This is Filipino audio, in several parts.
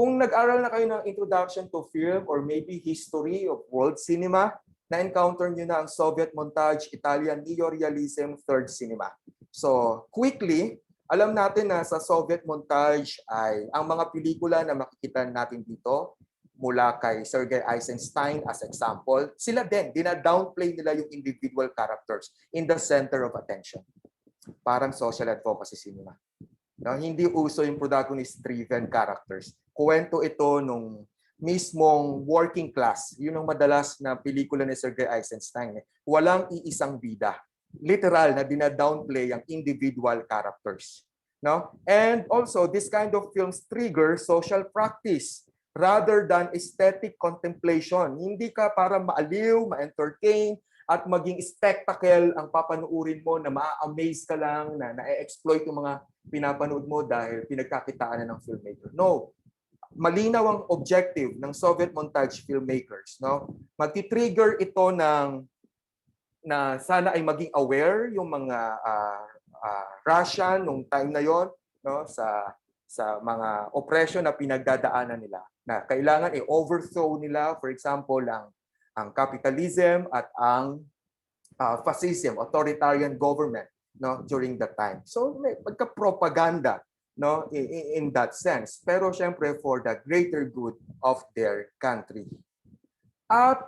Kung nag-aral na kayo ng Introduction to Film or maybe History of World Cinema, na-encounter nyo na ang Soviet montage, Italian neorealism, third cinema. So, quickly, alam natin na sa Soviet montage ay ang mga pelikula na makikita natin dito, mula kay Sergei Eisenstein as example, sila din, dina-downplay nila yung individual characters in the center of attention. Parang social advocacy cinema. No, hindi uso yung protagonist-driven characters. Kuwento ito nung mismong working class. Yun ang madalas na pelikula ni Sergei Eisenstein. Walang iisang bida. Literal na dina-downplay ang individual characters. No? And also, this kind of films trigger social practice rather than aesthetic contemplation. Hindi ka para maaliw, ma-entertain, at maging spectacle ang papanuurin mo na ma-amaze ka lang, na na-exploit yung mga pinapanood mo dahil pinagkakitaan na ng filmmaker. No. Malinaw ang objective ng Soviet montage filmmakers. No? Magti-trigger ito ng na sana ay maging aware yung mga Russian nung time na yon, no, sa mga oppression na pinagdadaanan nila, na kailangan i-overthrow nila, for example, ang capitalism at ang fascism, authoritarian government, no, during that time. So may pagka-propaganda, no, in that sense, pero syempre for the greater good of their country. At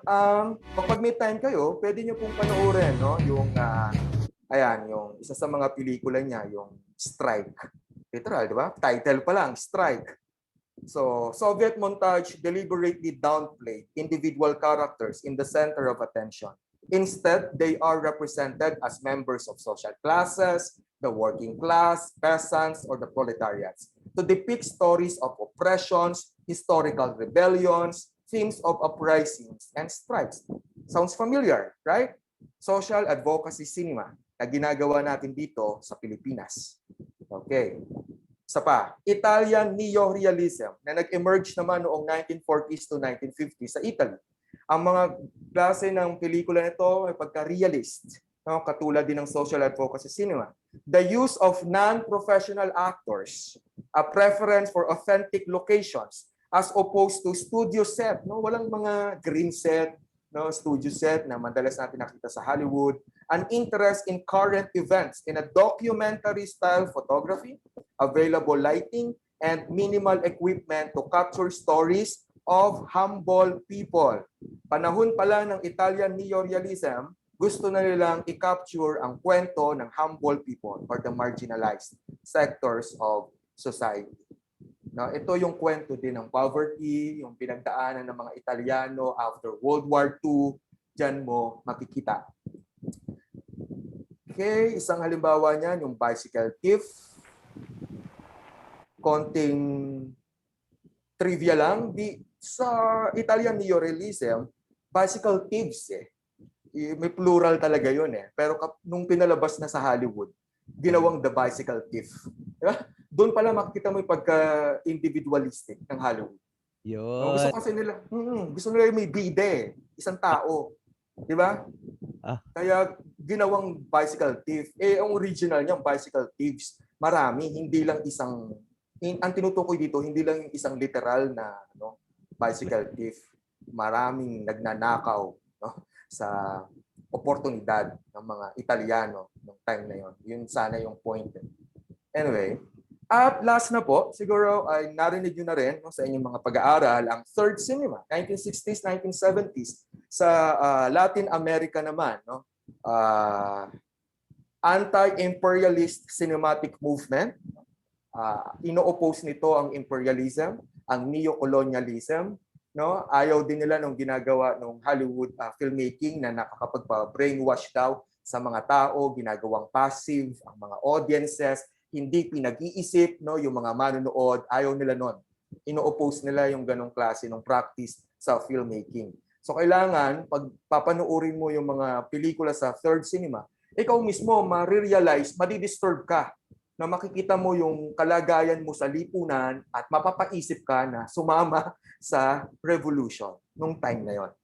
kapag may time kayo, pwede nyo pong panoorin, no, yung yung isa sa mga pelikula niya, yung Strike. Literal, di ba? Title pa lang, Strike. So, Soviet montage deliberately downplayed individual characters in the center of attention. Instead, they are represented as members of social classes, the working class, peasants, or the proletariats, to depict stories of oppressions, historical rebellions, themes of uprisings, and strikes. Sounds familiar, right? Social advocacy cinema na ginagawa natin dito sa Pilipinas. Okay. Isa pa, Italian neorealism na nag-emerge naman noong 1940s to 1950s sa Italy. Ang mga klase ng pelikula nito ay pagka-realist, no? Katulad din ng social advocacy cinema. The use of non-professional actors, a preference for authentic locations as opposed to studio set, no? Walang mga green set, no, studio set na madalas natin nakita sa Hollywood. An interest in current events in a documentary style photography, available lighting, and minimal equipment to capture stories of humble people. Panahon pala ng Italian neorealism, gusto na nilang i-capture ang kwento ng humble people or the marginalized sectors of society. No, ito yung kwento din ng poverty, yung pinagdaanan ng mga Italiano after World War II. Diyan mo makikita. Okay, isang halimbawa niyan, yung Bicycle Thief. Konting trivia lang, sa Italian neorealism, bicycle thieves may plural talaga yun Pero nung pinalabas na sa Hollywood, ginawang The Bicycle Thief. Diba? Doon pala makikita mo yung pagka-individualistic ng Hollywood. Yun. Gusto nila may bide, isang tao. Di ba? Kaya ginawang Bicycle Thief. Ang original niya, Bicycle Thieves, marami, hindi lang isang, ang tinutukoy dito, hindi lang isang literal na bicycle thief. Maraming nagnanakaw sa oportunidad ng mga Italiano noong time na yon. Yun sana yung point. Anyway, at last na po, siguro ay narinig nyo na rin sa inyong mga pag-aaral ang third cinema, 1960s, 1970s. Sa Latin America naman, anti-imperialist cinematic movement. Ino-oppose nito ang imperialism, ang neo-colonialism. No? Ayaw din nila nung ginagawa ng Hollywood filmmaking na nakakapagpa-brainwash daw sa mga tao, ginagawang passive ang mga audiences, hindi pinag-iisip, no, yung mga manonood, ayaw nila nun. Ino-oppose nila yung ganong klase ng practice sa filmmaking. So kailangan, pag papanuurin mo yung mga pelikula sa third cinema, ikaw mismo ma-realize, madi-disturb ka, na makikita mo yung kalagayan mo sa lipunan at mapapaisip ka na sumama sa revolution nung time na yon.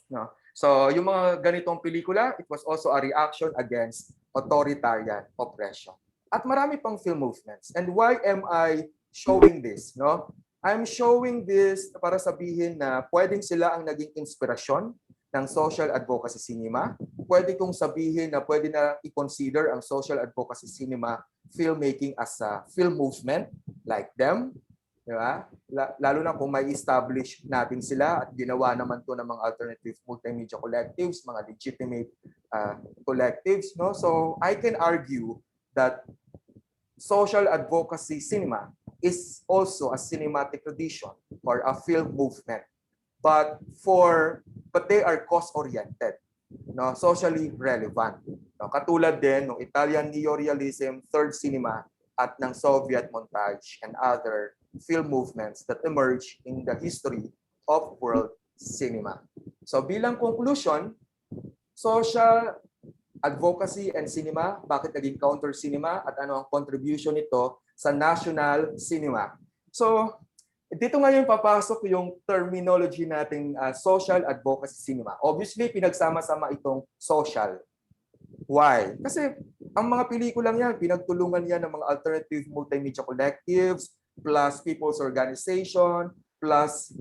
No? So yung mga ganitong pelikula, it was also a reaction against authoritarian oppression. At marami pang film movements. And why am I showing this? No? I'm showing this para sabihin na pwedeng sila ang naging inspirasyon ng social advocacy cinema. Pwede kong sabihin na pwede na i-consider ang social advocacy cinema filmmaking as a film movement like them. Di ba? Lalo na kung may establish natin sila at ginawa naman to ng mga alternative multimedia collectives, mga legitimate collectives. No? So I can argue that social advocacy cinema is also a cinematic tradition or a film movement, but they are cause-oriented, no, socially relevant. No, katulad din ng Italian neorealism, third cinema, at ng Soviet montage and other film movements that emerged in the history of world cinema. So bilang conclusion, social advocacy and cinema, bakit naging counter cinema at ano ang contribution nito sa national cinema. So, dito ngayon papasok yung terminology nating social advocacy cinema. Obviously, pinagsama-sama itong social. Why? Kasi ang mga pelikulang yan, pinagtulungan yan ng mga alternative multimedia collectives, plus people's organization, plus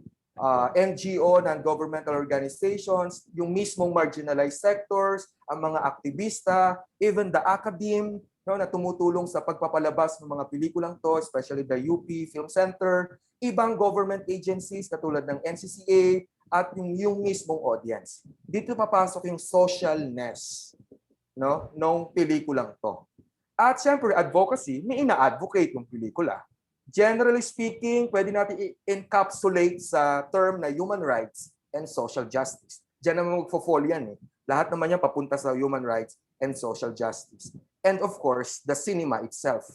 NGO, non-governmental organizations, yung mismong marginalized sectors, ang mga aktivista, even the academe, no, na tumutulong sa pagpapalabas ng mga pelikulang to, especially the UP Film Center, ibang government agencies katulad ng NCCA, at yung mismong audience. Dito papasok yung socialness, no, nung pelikulang to. At syempre, advocacy, may ina-advocate yung pelikula. Generally speaking, pwede natin i-encapsulate sa term na human rights and social justice. Diyan naman magfo-fall yan. Lahat naman yan papunta sa human rights and social justice. And of course, the cinema itself.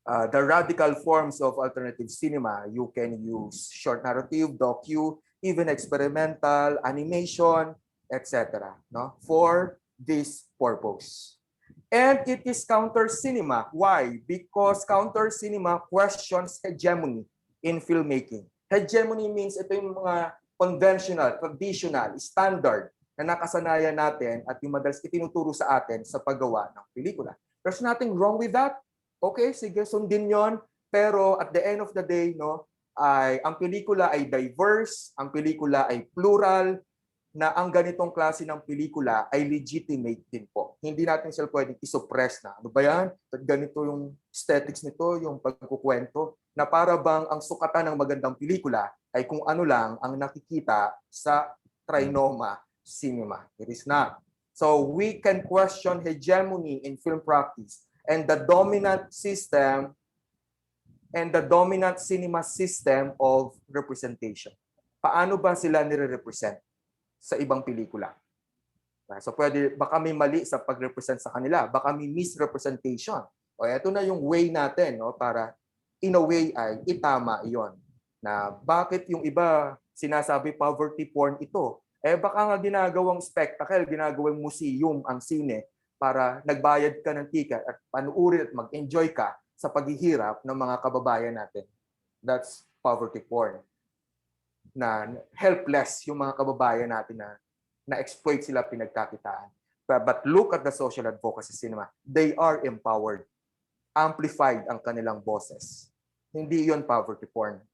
The radical forms of alternative cinema, you can use short narrative, docu, even experimental, animation, etc. No? For this purpose. And it is counter cinema. Why? Because counter cinema questions hegemony in filmmaking. Hegemony means ito yung mga conventional, traditional, standard na nakasanayan natin at yung madalas itinuturo sa atin sa paggawa ng pelikula. There's nothing wrong with that. Okay, sige, sundin yon. Pero at the end of the day, no, ang pelikula ay diverse, ang pelikula ay plural, na ang ganitong klase ng pelikula ay legitimate din po. Hindi natin sila pwedeng isuppress na. Ano ba yan? Ganito yung aesthetics nito, yung pagkukwento, na para bang ang sukatan ng magandang pelikula ay kung ano lang ang nakikita sa trinoma cinema. It is not. So we can question hegemony in film practice and the dominant system and the dominant cinema system of representation. Paano ba sila nire-represent sa ibang pelikula? So pwede, baka may mali sa pag-represent sa kanila, baka may misrepresentation. O ito na yung way natin, no, para in a way ay itama iyon. Na bakit yung iba sinasabi poverty porn ito? Baka nga ginagawang spectacle, ginagawang museum ang sine para nagbayad ka ng ticket at panuurin at mag-enjoy ka sa paghihirap ng mga kababayan natin. That's poverty porn. Na helpless yung mga kababayan natin na exploit sila, pinagkakitaan. But look at the social advocacy cinema. They are empowered. Amplified ang kanilang boses. Hindi yon poverty porn.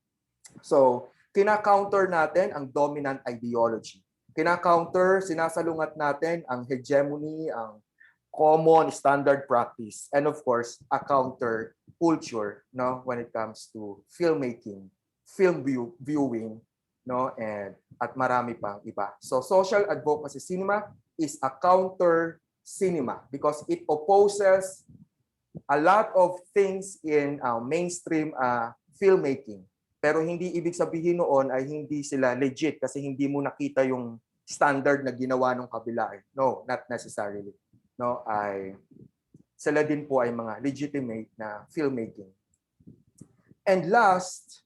So, kina-counter natin ang dominant ideology. Kina-counter, sinasalungat natin ang hegemony, ang common standard practice, and of course, a counter culture, no, when it comes to filmmaking, film viewing, no, and at marami pang iba. So social advocacy cinema is a counter cinema because it opposes a lot of things in mainstream filmmaking. Pero hindi ibig sabihin noon ay hindi sila legit kasi hindi mo nakita yung standard na ginawa ng kabila. No, not necessarily. No, sila din po ay mga legitimate na filmmaking. And last,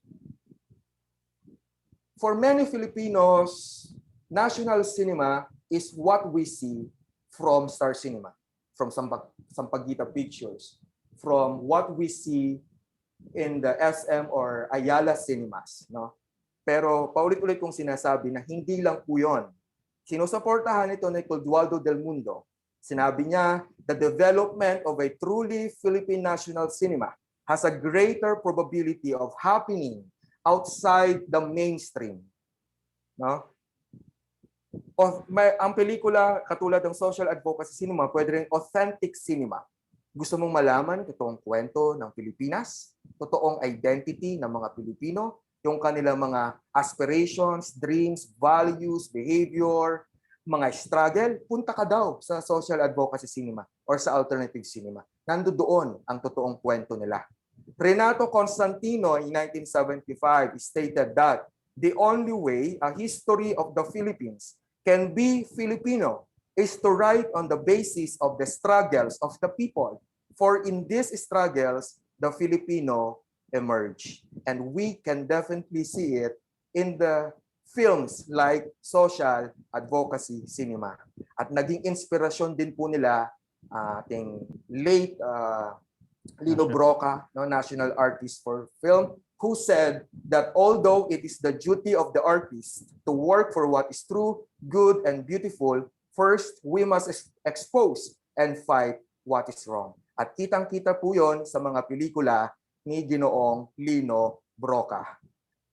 for many Filipinos, national cinema is what we see from Star Cinema, from Sampaguita Pictures, from what we see in the SM or Ayala cinemas, no? Pero paulit-ulit kong sinasabi na hindi lang po 'yon. Sinusuportahan ito ni Clodoaldo del Mundo. Sinabi niya, the development of a truly Philippine national cinema has a greater probability of happening outside the mainstream. No? Ang pelikula, katulad ng social advocacy cinema, pwede rin authentic cinema. Gusto mong malaman totoong kwento ng Pilipinas, totoong identity ng mga Pilipino, yung kanilang mga aspirations, dreams, values, behavior, mga struggle, punta ka daw sa social advocacy cinema or sa alternative cinema. Nandoon ang totoong kwento nila. Renato Constantino in 1975 stated that the only way a history of the Philippines can be Filipino is to write on the basis of the struggles of the people. For in these struggles, the Filipino emerge. And we can definitely see it in the films like social advocacy cinema. At naging inspirasyon din po nila ating late Lino Broca, no, national artist for film, who said that although it is the duty of the artist to work for what is true, good, and beautiful, first, we must expose and fight what is wrong. At kitang-kita po yon sa mga pelikula ni Ginoong Lino Broca.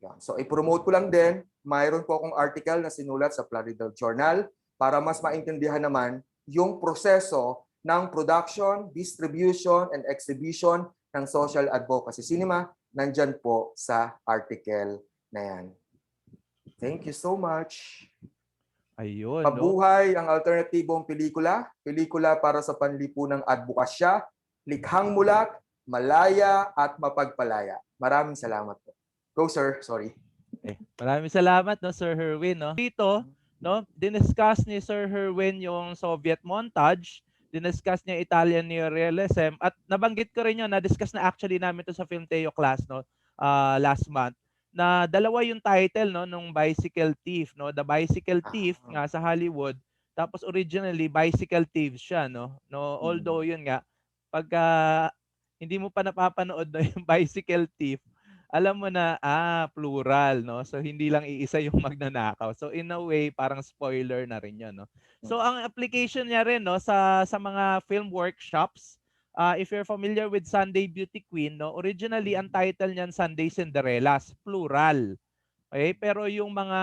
Yan. So, i-promote ko lang din, mayroon po akong article na sinulat sa Plaridel Journal para mas maintindihan naman yung proseso ng production, distribution, and exhibition ng social advocacy cinema. Nandyan po sa article na yan. Thank you so much. Ayun, Mabuhay ang alternatibong pelikula, pelikula para sa panlipunang advokasya, likhang mulat, malaya at mapagpalaya. Maraming salamat po. Go sir, sorry. Maraming salamat, no, Sir Herwin, no. Dito, no, diniscuss ni Sir Herwin yung Soviet montage, diniscuss niya Italian neorealism, at nabanggit ko rin yun, na-discuss na actually namin to sa Film Teo class, no, last month, na dalawa yung title, no, nung Bicycle Thief, no. The Bicycle Thief nga sa Hollywood, tapos originally Bicycle Thieves siya, no. Although yun nga, pagka hindi mo pa napapanood na yung Bicycle Thief, alam mo na, plural, no? So, hindi lang iisa yung magnanakaw. So, in a way, parang spoiler na rin yun, no? So, ang application niya rin, no, sa mga film workshops, if you're familiar with Sunday Beauty Queen, no, originally, ang title niyan Sunday Cinderellas, plural. Okay? Pero yung mga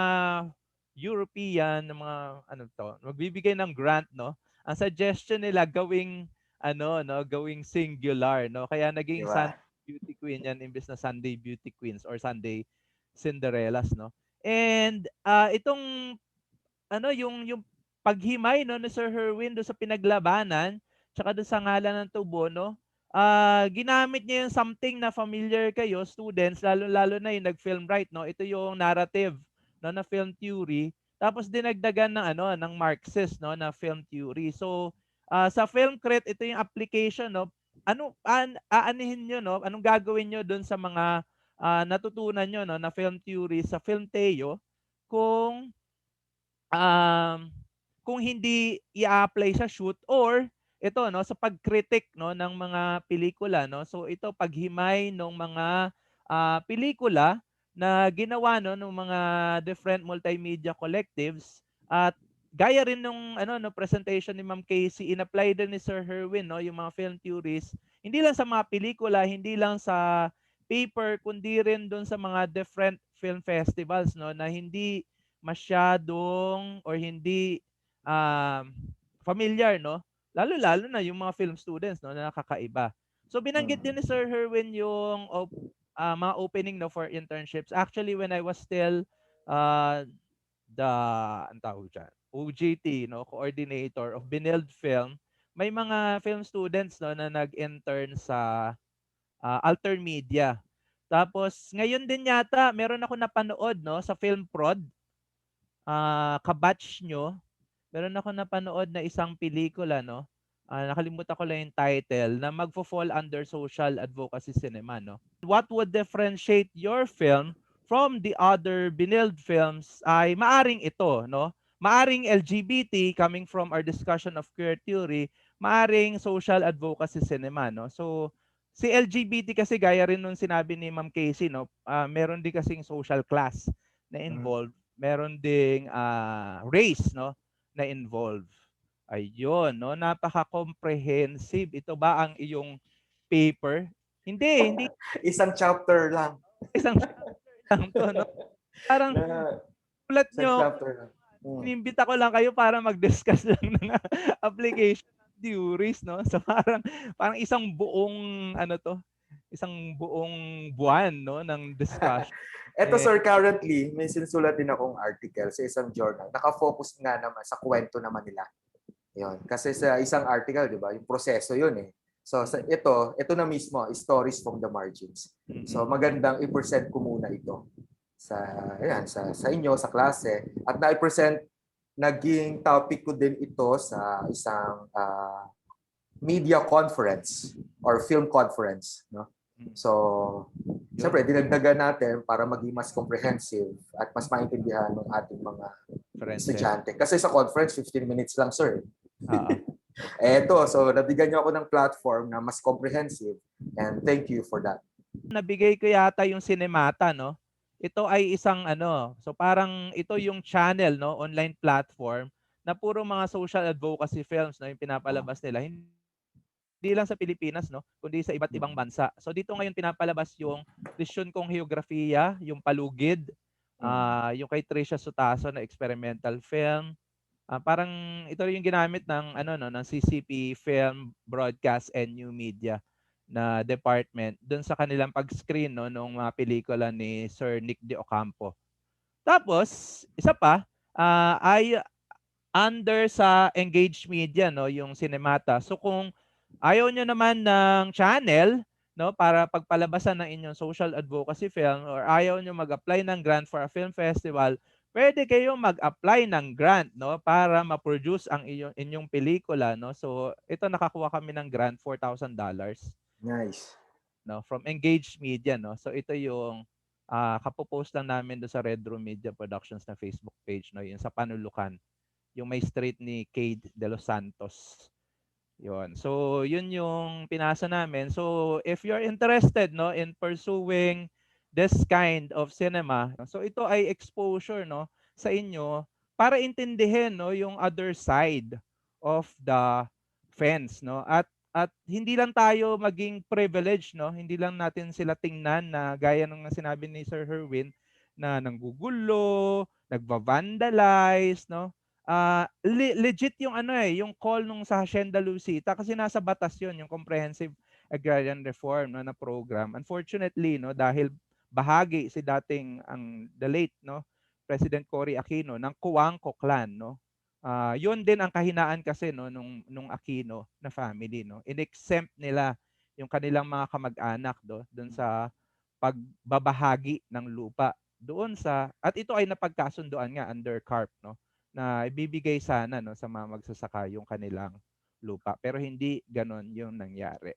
European, mga, magbibigay ng grant, no? Ang suggestion nila, gawing, gawing singular, no? Kaya naging Sunday Beauty Queen yan imbes na Sunday Beauty Queens or Sunday Cinderellas, no? And itong yung paghimay, no, ni Sir Herwin do sa pinaglabanan tsaka do sa ngalan ng tubo, no? Ginamit niya yung something na familiar kayo students, lalo na yung nag-film right, no? Ito yung narrative, no, na film theory. Tapos dinagdagan ng ng Marxist, no, na film theory. So sa film crit, ito yung application, no? Aanihin nyo, no? Anong gagawin nyo doon sa mga natutunan nyo, no, na film theory sa Film Teo kung hindi i-apply sa shoot or ito, no, sa pag-critic, no, ng mga pelikula, no. So ito paghimay ng mga pelikula na ginawa, no, ng mga different multimedia collectives, at gaya rin nung presentation ni Ma'am Casey, in-apply din ni Sir Herwin, no, yung mga film theories, hindi lang sa mga pelikula, hindi lang sa paper, kundi rin doon sa mga different film festivals, no, na hindi masyadong or hindi familiar, no, lalo na yung mga film students, no, na nakakaiba. So binanggit din ni Sir Herwin yung mga opening, no, for internships. Actually, when I was still OJT, no, coordinator of Binild Film, may mga film students, no, na nag-intern sa Altermedia. Tapos ngayon din yata meron ako napanood, no, sa Film Prod, kabatch nyo, meron ako napanood na isang pelikula, no, nakalimutan ko lang yung title, na magfo-fall under social advocacy cinema, no. What would differentiate your film from the other Binild films ay maaring ito, no? Maaring LGBT, coming from our discussion of queer theory, maaring social advocacy cinema, no? So, si LGBT kasi gaya rin nung sinabi ni Ma'am Casey, no, meron din kasing social class na involved, meron ding race, no, na involved. Ayun, no, napaka-comprehensive. Ito ba ang iyong paper? Hindi Isang chapter lang. isang lang 'to 'no. Parang Na, tulad isang niyo, chapter lang. inimbita ko lang kayo para mag-discuss lang ng application ng theories 'no. So parang parang isang buong ano 'to, isang buong buwan 'no ng discussion. Eto Eh, sir, currently, may sinusulat din akong article sa isang journal. Nakafocus nga naman sa kwento naman nila. Yun. Kasi sa isang article, di ba, yung proseso yun eh. So sa ito na mismo, stories from the margins. So magandang i-present ko muna ito sa ayan, sa inyo sa klase at na-present naging topic ko din ito sa isang media conference or film conference, no? So, siyempre, yun, dinagdagan natin para maging mas comprehensive at mas maintindihan ng ating mga references. estudyante. Kasi sa conference, 15 minutes lang, sir. Oo. Eto, so nabigyan niyo ako ng platform na mas comprehensive and thank you for that. Nabigay ko yata yung Cinemata 'no. Ito ay isang ano, so parang ito yung channel 'no, online platform na puro mga social advocacy films 'no, yung pinapalabas nila. Hindi lang sa Pilipinas 'no, kundi sa iba't ibang bansa. So dito ngayon pinapalabas yung Desisyon Kong Heograpiya, yung Palugid, yung kay Tricia Sutaso na experimental film. Parang ito rin yung ginamit ng ano 'no, ng CCP Film, Broadcast and New Media na department dun sa kanilang pag-screen 'no, nung mga pelikula ni Sir Nick de Ocampo. Tapos isa pa, ay under sa EngageMedia 'no, yung Cinemata. So kung ayaw niyo naman ng channel 'no, para pagpalabasan ng inyong social advocacy film or ayaw niyo mag-apply ng grant for a film festival, puwede kayong mag-apply ng grant 'no, para ma-produce ang inyong pelikula 'no. So ito nakakuha kami ng grant, $4,000 Nice. 'no, from EngageMedia 'no. So ito yung, kapo-post lang namin dun sa Red Room Media Productions na Facebook page 'no, yung sa Panulukan. Yung may street ni Cade De Los Santos, yun. So, yun yung pinasa namin. So, if you're interested 'no, in pursuing this kind of cinema, so ito ay exposure 'no, sa inyo para intindihin 'no, yung other side of the fence 'no. At hindi lang tayo maging privileged 'no, hindi lang natin sila tingnan na gaya ng sinabi ni Sir Herwin na nanggugulo, nagva-vandalize 'no. Legit yung ano, eh, yung call nung sa Hacienda Lucita kasi nasa batas yun, yung Comprehensive Agrarian Reform 'no, na program. Unfortunately 'no, dahil bahagi si dating the late 'no, President Cory Aquino ng Coangco clan 'no. Yun din ang kahinaan kasi 'no nung Aquino na family 'no. In-exempt nila yung kanilang mga kamag-anak dun sa pagbabahagi ng lupa doon sa at ito ay napagkasunduan nga under CARP 'no, na ibibigay sana 'no sa mga magsasaka yung kanilang lupa, pero hindi gano'n yung nangyari.